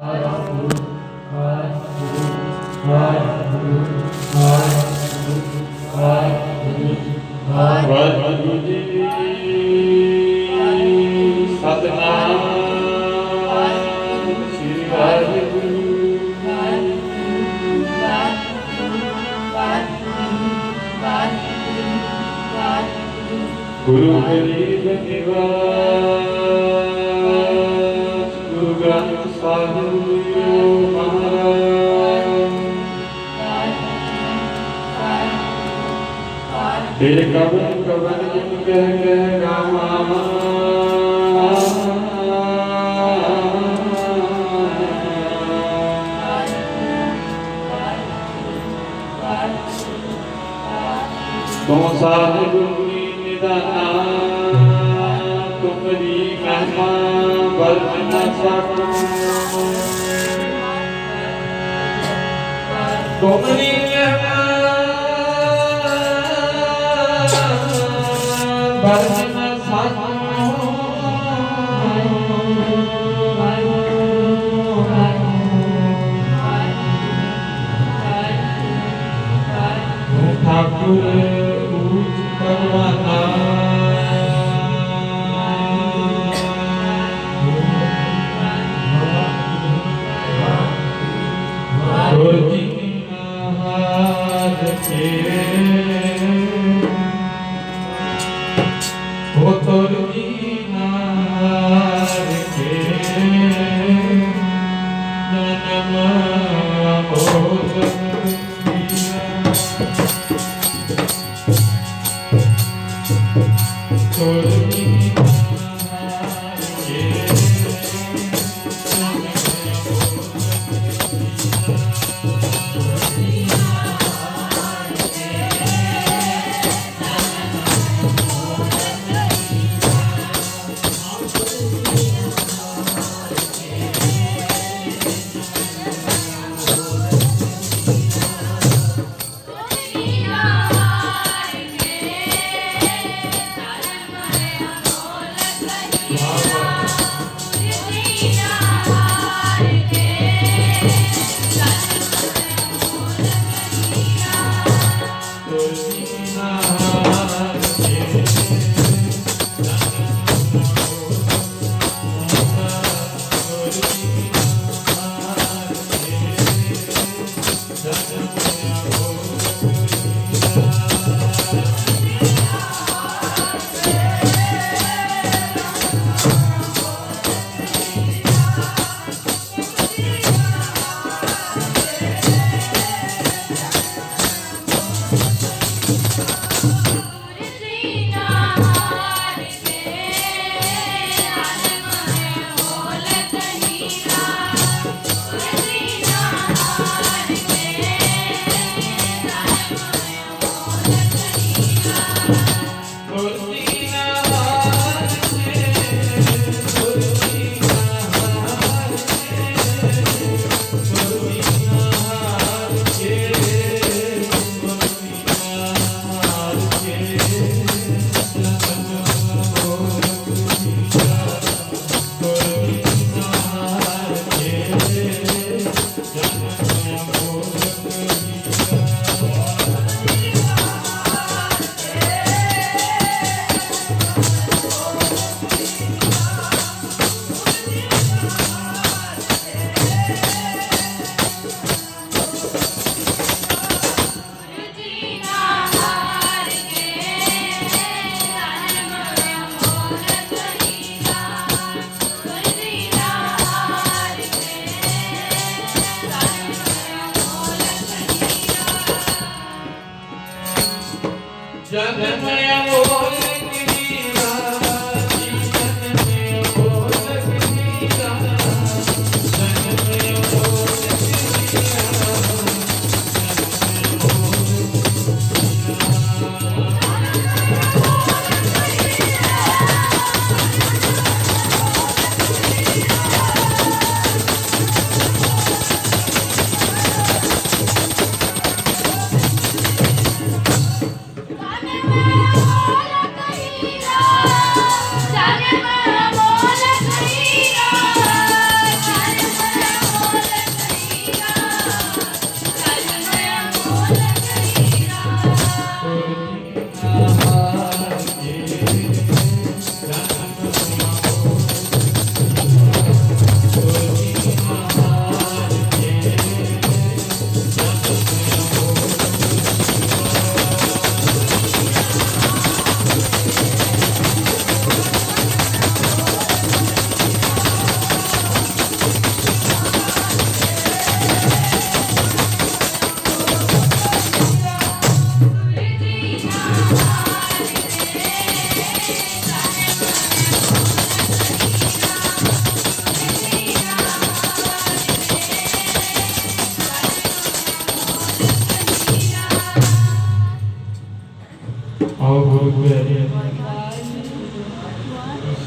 ਵਾਹਿਗੁਰੂ ਜੀ ਸਤਿਨਾਮ ਸ੍ਰੀ ਵਾਹਿਗੁਰੂ ਗੁਰੂ ਗਰੀਬ ਨਿਵਾਸ ਗੁਰੂ ਗ੍ਰੰਥ ਸਾਹਿਬ ਜੀ ਮਹਾਰਾਜ ਤੇਰੇ ਕਬਰ ਕਬਰ ਜਿਨ ਕਹਿ ਕਹਿ ਗਾਵਾਂ ਤੁਮ ਸਾਹਿਬ ਤੁਮਰੀ ਮਹਿਮਾ ਵਰਤ ਨ ਸਕੋ ਤੁਮਰੀ ਮਹਿਮਾ ਵਰਤ ਨ ਸਕੋ ठाकुर परवाना Oh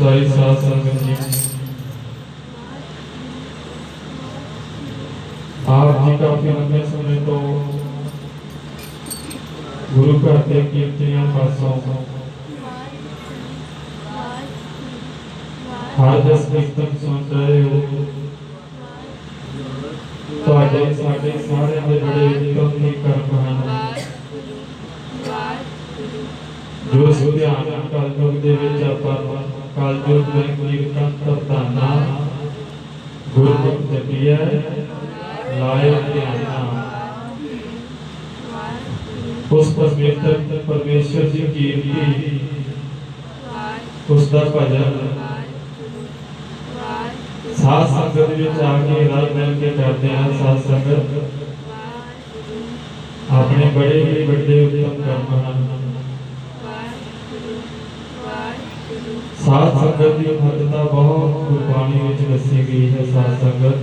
सारी साध संगत जी, आप जी काफी लंबे समय तो गुरु घर के कीर्तियां पासों हर दस कीर्तन सुन रहे हो। साढ़े सारे बड़े उत्तम ही कर्म हैं जो ध्यान कलयुग दे विच आपां कलयुग दे कीर्तन प्रधाना गुरमुख जपिया लाए ध्याना उस परमेश्वर की कीर्ति उसका भजन साध संगत विच आके रल मिल के करते हैं। साध संगत अपने बड़े ही बड़े उत्तम कर्म हैं। साध संगत की महत्ता बहुत गुरबाणी विच दसी गई है। साध संगत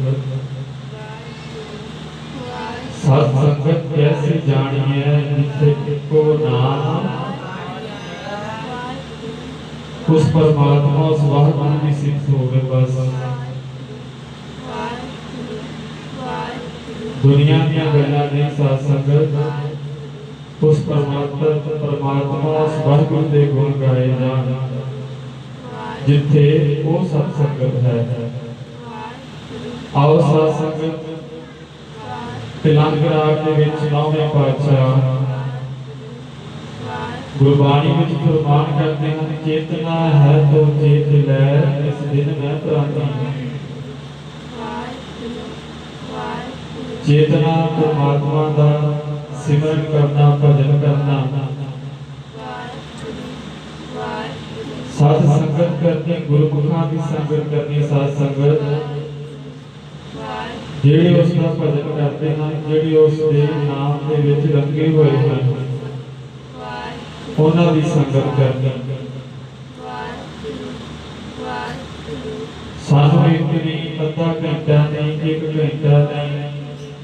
साध संगत कैसी जानी है जिसे को नाम उस परमात्मा उस वाहगुरु की सिद्ध होवे। बस दुनिया दी गल्लां नहीं। साध संगत उस परमात्मा उस वाहगुरु के गुण गाए जान जिथे वो सत्संगत है। आओ साध संगत तिलंग राग के विच नौवें पातशाह गुरबाणी विच फरमान करते हैं, चेतना है तो चेत लै इस दिन मैं प्राणी। चेतना परमात्मा का सिमरन करना भजन करना साध संगत करनी गुरमुखां की संगत करनी। साध संगत जेड़े उसका भजन करते हैं जेड़े उसके नाम के विच रंगे हुए हैं उन्हां दी संगत करनी। सानू इतनी अद्धा घंटा नहीं, एक घंटा नहीं,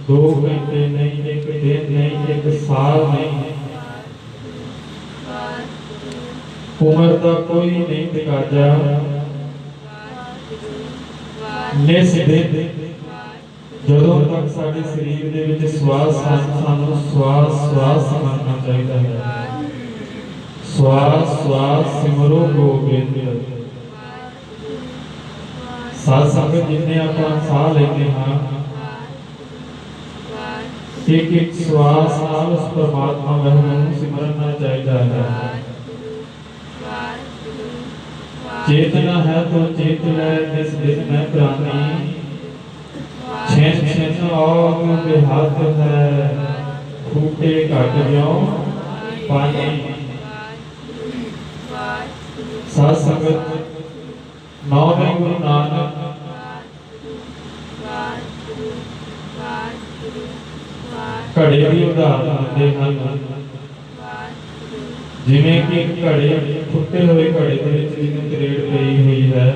2 घंटे नहीं, एक दिन नहीं, एक साल नहीं, उम्र का कोई नहीं तकाजा निस दिन जदों तक साडे शरीर दे विच श्वास सानू श्वास श्वास समझना चाहिए है। श्वास श्वास सिमरो गोबिंद। साध संगत जिन्हें आपां साह लेते हैं एक एक श्वास नाल उस परमात्मा वाहिगुरू सिमरना चाहिए है। चेतना है तो चेत लै जिस दिन मैं प्राणी। छेन छेन और बेहात है फूटे घट जाओ पानी। साध संगत नौवें गुरु नानक घड़े की उदाहरण देते हैं। जिवें कि एक घड़े फुटे हुए घड़े के विच तरेड़ पई हुई है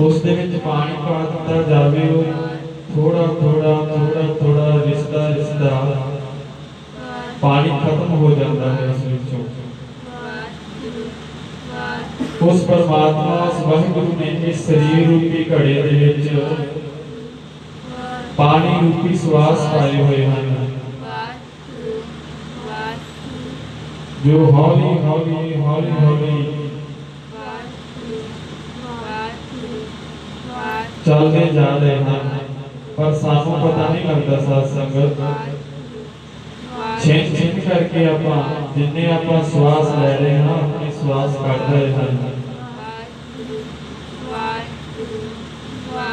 उस दे विच पानी पा दिता जावे थोड़ा थोड़ा थोड़ा थोड़ा रिसदा रिसदा पानी खत्म हो जाता है। उस विचों उस परमात्मा उस वाहिगुरु ने इस शरीर रूपी घड़े दे विच पानी रूपी श्वास पाए हुए हैं जो हौली हौली हौली हौली चलते जा रहे हैं पर सानू पता नहीं लगता। साध संगत छेन छेन करके आपां जिन्ने आपां श्वास ले रहे हैं अपनी श्वास कट रहे हैं।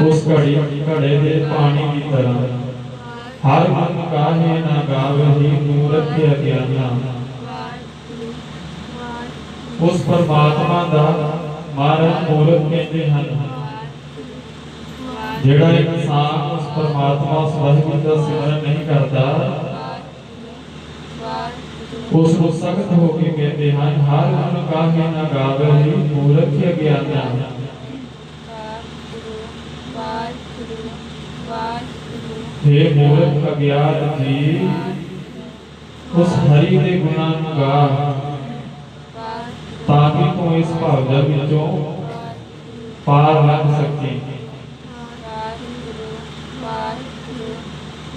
उस घड़ी घड़े दे पानी की तरह हर मन काहे ना गावहि मूरख अज्ञाना। उस परमात्मा दा महाराज मूरख कहते हैं जेड़ा इंसान उस परमात्मा उस वाहिगुरू का सिमरन नहीं करता उसको सख्त होके कहते हैं हर मन काहे ना गावहि मूरख अज्ञाना। हे मूर्ख अज्ञात जी उस हरि दे गुणां गा ਤਾਂ ਕਿ ਤੂੰ ਇਸ ਭਾਵਨਾ ਵਿੱਚੋਂ ਪਾਰ ਲੰਘ ਸਕੇ।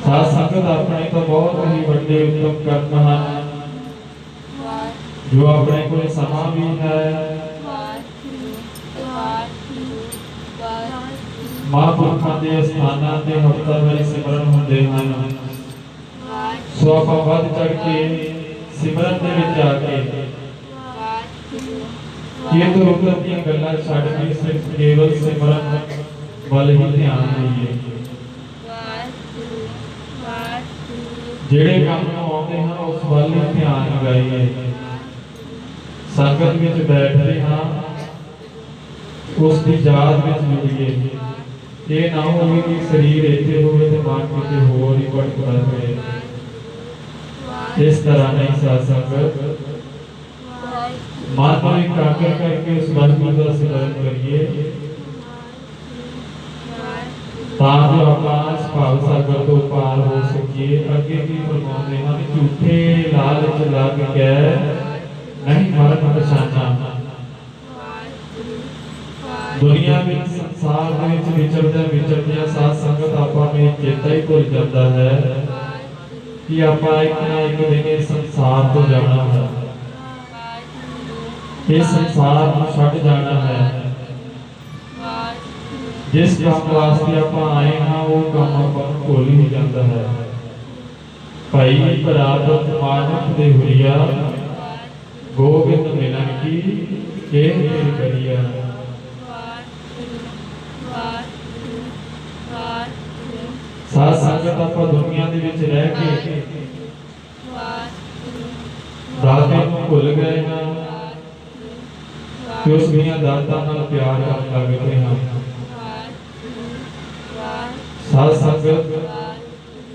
ਸਾਧ ਸੰਗਤ ਆਪਣੇ ਤਾਂ ਬਹੁਤ ਹੀ ਵੱਡੇ ਉੱਤਮ ਕਰਮ ਹਨ ਜੋ ਆਪਣੇ ਕੋਲ ਸਮਾਂ ਵੀ ਹੈ। ਮਹਾਂਪੁਰਖਾਂ ਦੇ ਸਥਾਨਾਂ ਤੇ ਹਫ਼ਤਾਵਾਰੀ ਸਿਮਰਨ ਹੁੰਦੇ ਹਨ। ਸੋ ਆਪਾਂ ਵੱਧ ਚੜ ਕੇ ਸਿਮਰਨ ਦੇ ਵਿੱਚ ਆ ਕੇ ਇਹ ਤੋਂ ਰੁਕਣ ਦੀਆਂ ਗੱਲਾਂ ਛੱਡ ਕੇ ਸਿਰਫ ਕੇਵਲ ਸਿਮਰਨ ਵੱਲ ਹੀ ਧਿਆਨ ਦੇਈਏ। ਜਿਹੜੇ ਕੰਮ ਨੂੰ ਆਉਂਦੇ ਹਨ ਉਸ ਵੱਲ ਹੀ ਧਿਆਨ ਲਗਾਈਏ। ਸੰਗਤ ਵਿੱਚ ਬੈਠਦੇ ਹਾਂ ਉਸ ਦੀ ਯਾਦ ਵਿੱਚ ਜੁੜੀਏ। ਇਹ ਨਾ ਹੋਵੇ ਕਿ ਸਰੀਰ ਇੱਥੇ ਹੋਵੇ ਤੇ ਮਨ ਕਿਤੇ ਹੋਰ ਹੀ ਭਟਕਦਾ ਰਹੇ। ਇਸ ਤਰ੍ਹਾਂ ਨਹੀਂ ਸਾਧ ਸੰਗਤ, ਮਨ ਨੂੰ ਇਕਾਗਰ ਕਰਕੇ ਉਸ ਵਾਹਿਗੁਰੂ ਦਾ ਸਿਮਰਨ ਕਰੀਏ ਤਾਂ ਜੋ ਆਪਾਂ ਇਸ ਭਾਵ ਸਾਗਰ ਤੋਂ ਪਾਰ ਹੋ ਸਕੀਏ। ਅੱਗੇ ਕੀ ਫਰਮਾਉਂਦੇ ਹਨ, ਝੂਠੇ ਲਾਲਚ ਲੱਗ ਕੇ ਨਹੀਂ ਮਰਨ ਪਛਾਣਾ। ਦੁਨੀਆ ਵਿੱਚ ਸੰਸਾਰ ਦੇ ਵਿੱਚ ਵਿਚਰਦਿਆਂ ਸਾਧ ਸੰਗਤ ਆਪਾਂ ਨੂੰ ਚੇਤਾ ਹੀ ਭੁੱਲ ਜਾਂਦਾ ਹੈ ਕਿ ਆਪਾਂ ਇੱਕ ਨਾ ਇੱਕ ਦਿਨ ਇਸ ਸੰਸਾਰ ਤੋਂ ਜਾਣਾ ਹੈ। ਇਸ ਸੰਸਾਰ ਨੂੰ ਛੱਡ ਜਾਣਾ ਹੈ। ਜਿਸ ਕੰਮ ਵਾਸਤੇ ਆਪਾਂ ਆਏ ਹਾਂ ਉਹ ਕੰਮ ਆਪਾਂ ਨੂੰ ਭੁੱਲ ਹੀ ਜਾਂਦਾ ਹੈ। ਭਾਈ ਪ੍ਰਾਪਤ ਮਾਨੁਖ ਦੇ ਹੁਰੀਆ ਗੋਬਿੰਦ ਮਿਲਨ ਕੀ ਇਹ ਤੇਰੀ ਕਰੀਆ। ਸਾਧ ਸੰਗਤ ਆਪਾਂ ਦੁਨੀਆ ਦੇ ਵਿੱਚ ਰਹਿ ਕੇ ਦਾਤੇ ਨੂੰ ਭੁੱਲ ਗਏ ਹਾਂ ਕਿ ਉਸ ਦੀਆਂ ਦਾਤਾਂ ਨਾਲ ਪਿਆਰ ਕਰਨ ਲੱਗ ਪਏ ਹਾਂ। ਸਾਧ ਸੰਗਤ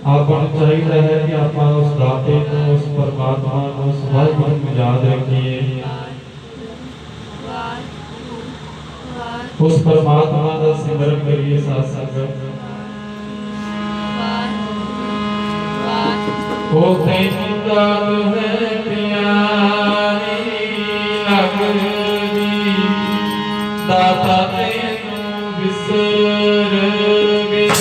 ਆਪਾਂ ਨੂੰ ਚਾਹੀਦਾ ਹੈ ਕਿ ਆਪਾਂ ਉਸ ਦਾਤੇ ਨੂੰ, ਉਸ ਪਰਮਾਤਮਾ ਨੂੰ, ਉਸ ਵਾਹਿਗੁਰੂ ਨੂੰ ਯਾਦ ਰੱਖੀਏ। ਉਸ ਪਰਮਾਤਮਾ ਦਾ ਸਿਮਰਨ ਕਰੀਏ। ਸਾਧ ਸੰਗਤ ਉਹ ਤੈਨੂੰ ਦਾਤ ਹੈ ਪਿਆਰੀ ਲੱਗਦੀ, ਦਾਤਾ ਤੈਨੂੰ ਵਿਸਰ ਗਿਆ।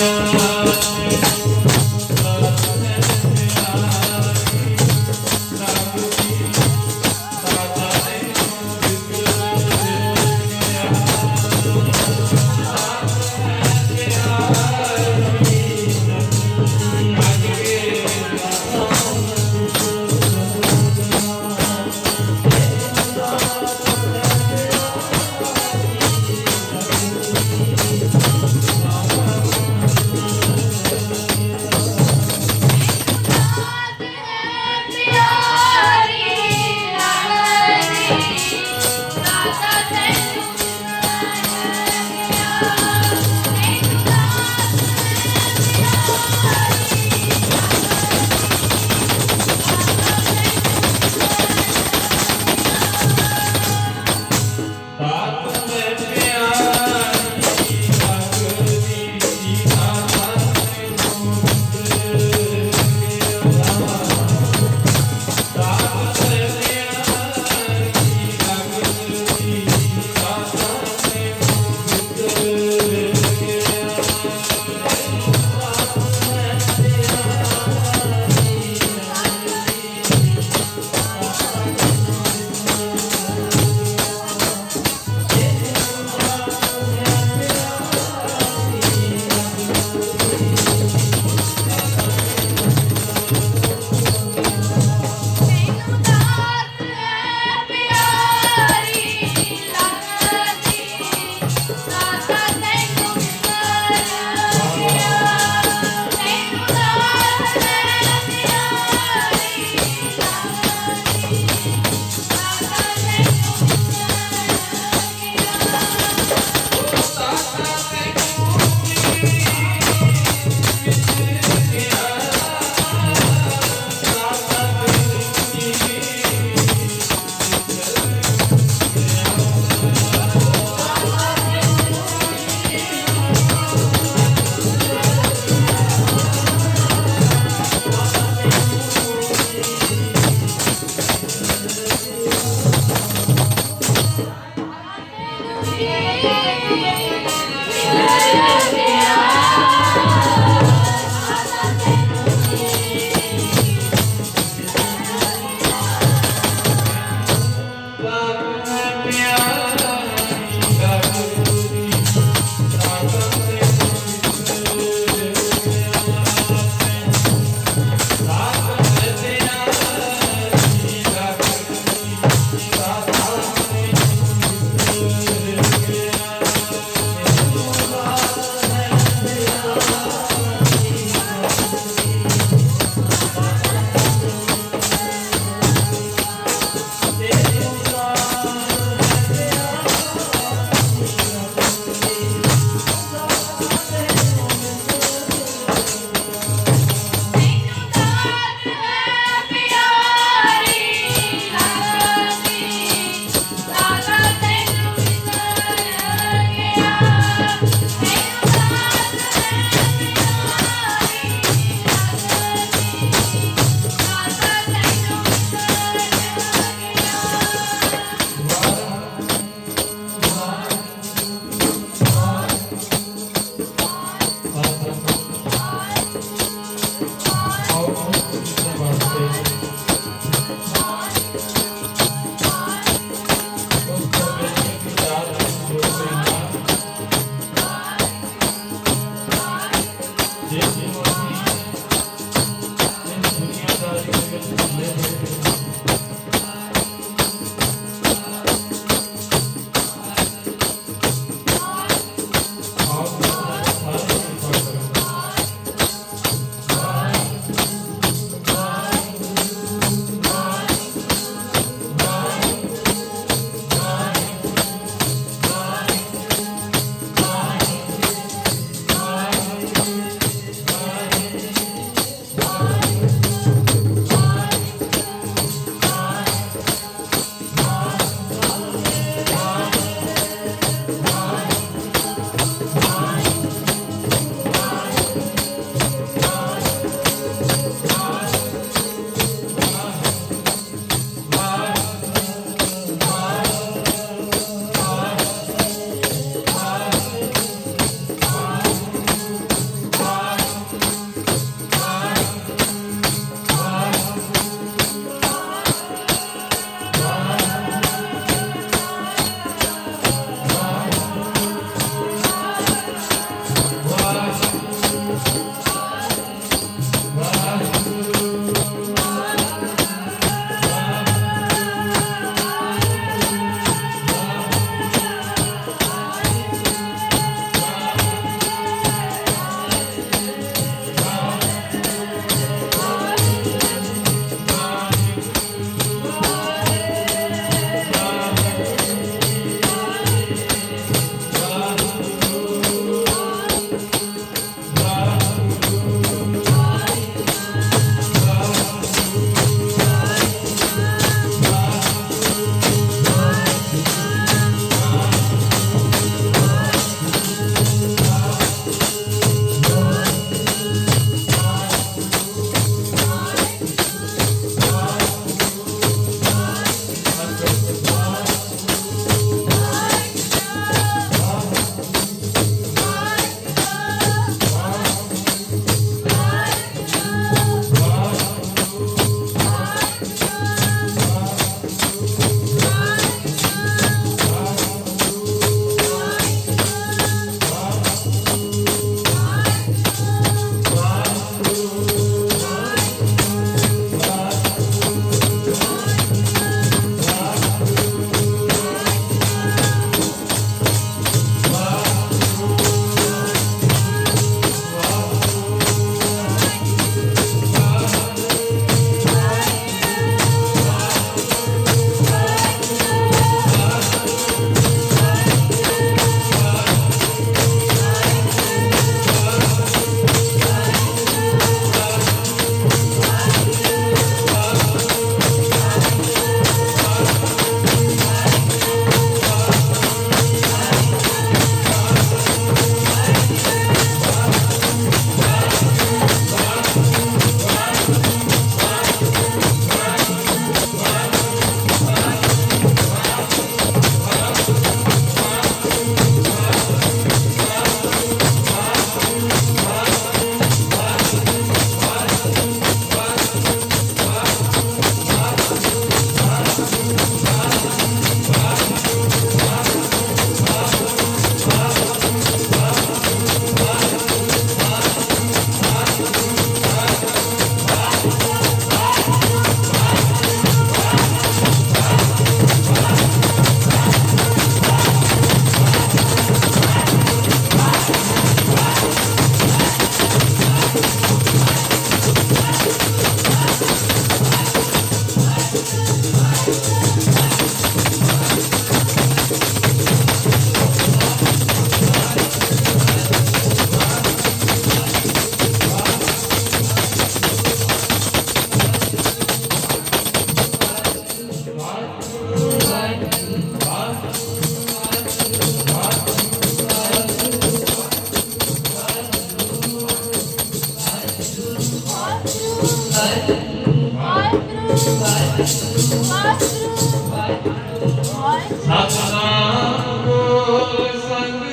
ਸਤਿਨਾਮ ਬੋਲ ਸੰਗ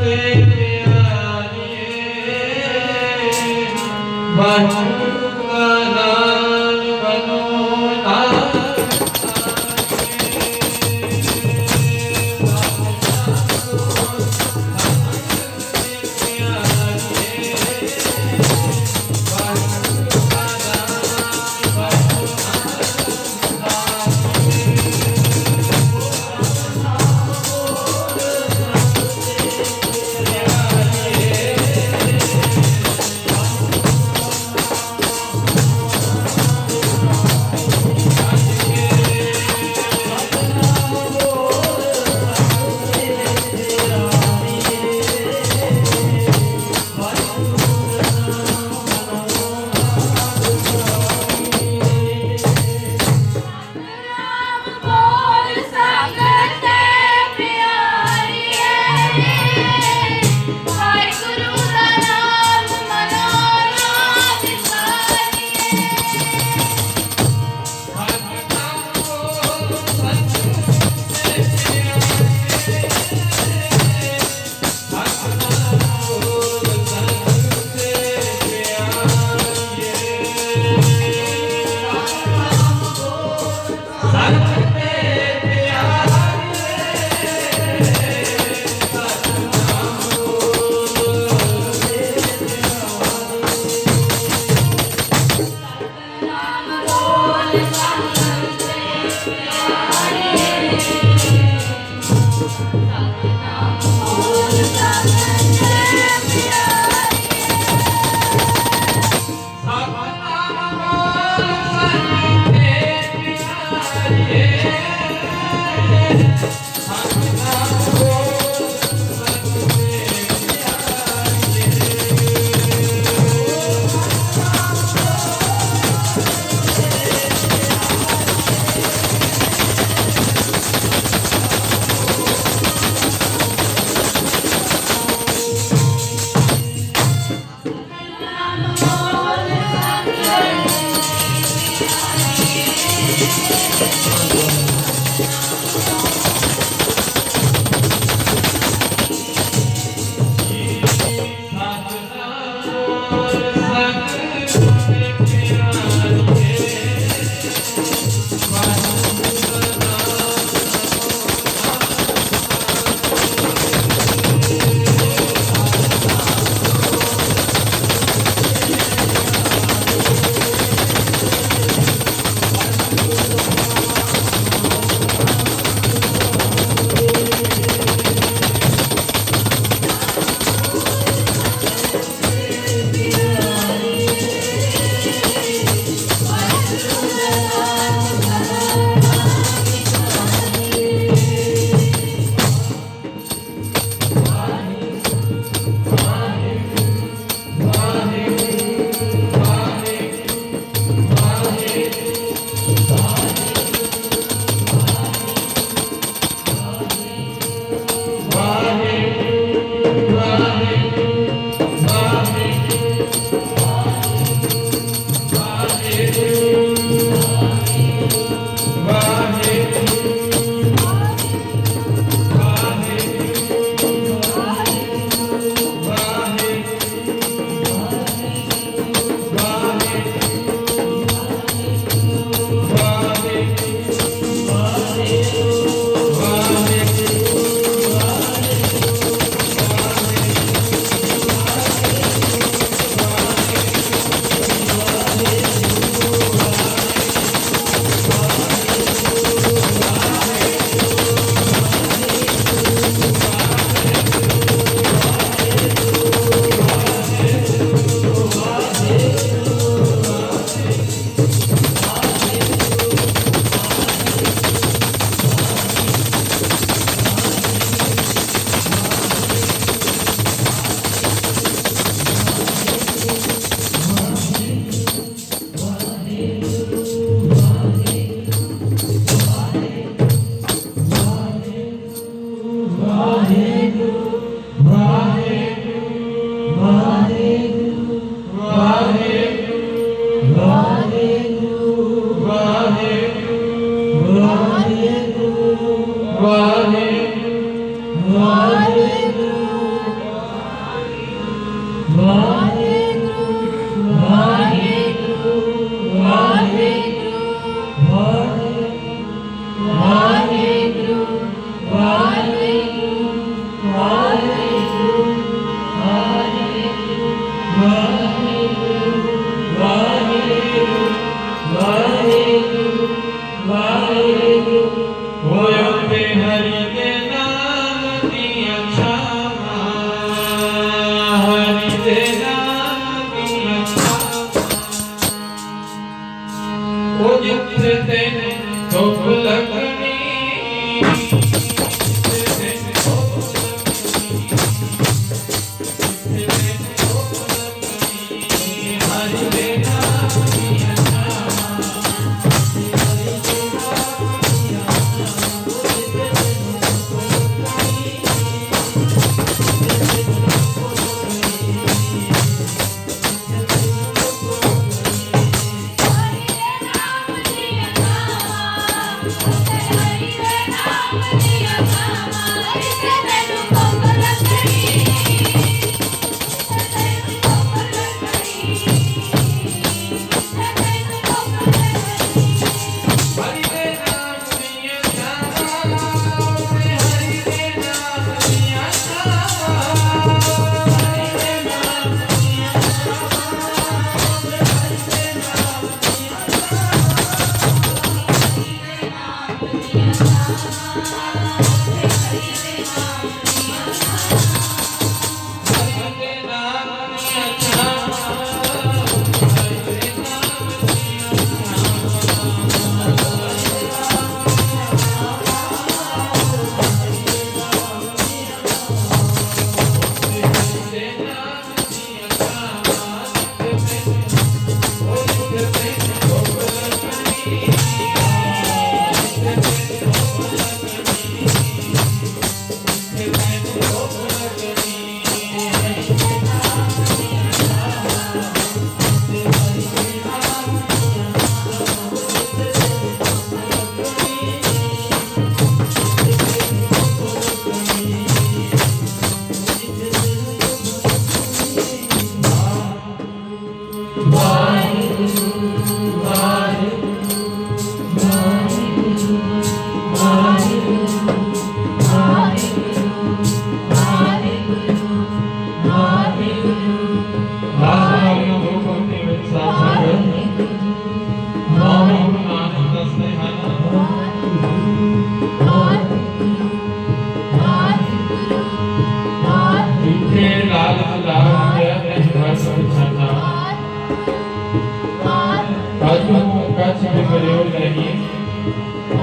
ਤੇ ਪਿਆਰੀਏ ਵਾਹਿਗੁਰੂ ਕਾ ਨਾਮ ਬਨੋ ਨਾਮ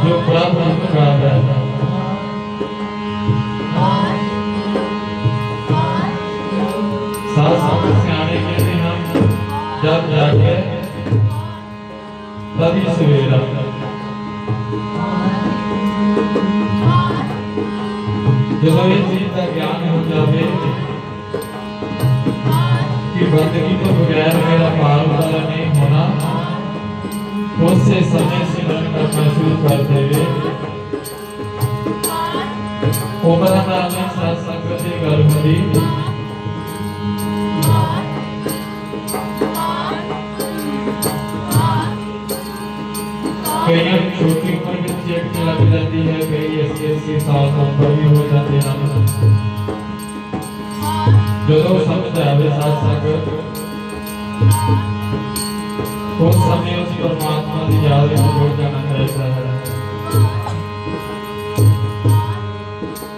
जो प्रभु है साथ सियाने कहते हम जब जाके तभी सवेरा जब ये चीज का ज्ञान हो जाए कि बंदगी तो बगैर मेरा पार वाला नहीं होना, उससे समय सिमरन करना शुरू कर देवे। उमरा नाल साथ संगत की गल होंदी कई छोटी उम्र में चेक लग जाती है, कई 80 साल उम्र भी हो जाते हैं। जो समझ आवे साथ संगत उस समय उस परमात्मा की याद में जुड़ जाना चाहिए है।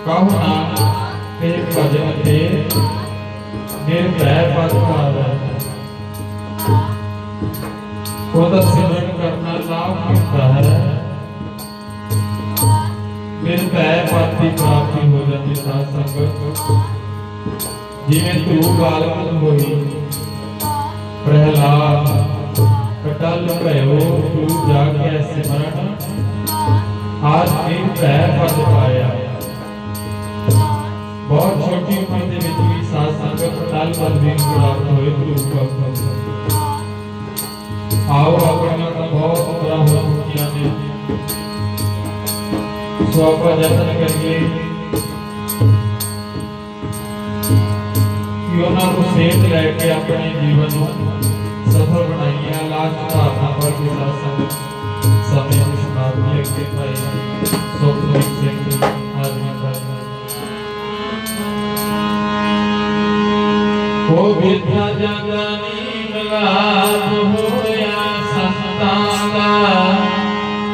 कहो नानक एक भजन थे निर्भय पद पावे, ਉਹਦਾ ਸਿਮਰਨ करना लाभ मिलता है, निर्भय पद की प्राप्ति हो जाती साथ संगत। जिवें तू बालक होई प्रहलाद कटल भयो तू जाके सिमरन, आज निर्भय पद पाया। बहुत छोटी उम्र के विच भी साथ संगत कटल पद भी प्राप्त होए तू आओ अपने बहुत बुरा हो चुकिया ने स्व जतन करिए योना को सेठ लेके अपने जीवन सफल बनाइए। लास्ट भावना पर के साथ संगत समय की समाप्ति लिखते भाई सुखदेव सिंह आदमी का ਬਿਰਥਾ ਜਾਂਦਾ ਨੀ ਮਿਲਾਪ ਹੋਇਆ ਸੰਤਾਂ ਦਾ,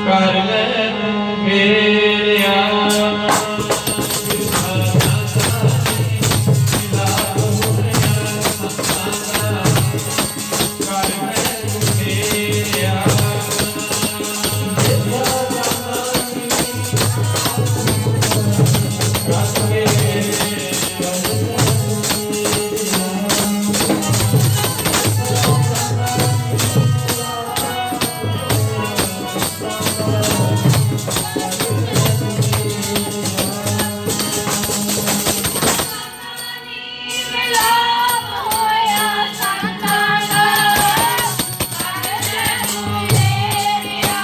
ਕਰ ਲੈ ਤੂੰ ਮੇਰਿਆ। ਬਿਰਥਾ ਜਾਂਦਾ ਨੀ ਮਿਲਾਪ ਹੋਇਆ ਸੰਤਾਂ ਦਾ, ਕਰ ਲੈ ਤੂੰ ਮੇਰਿਆ।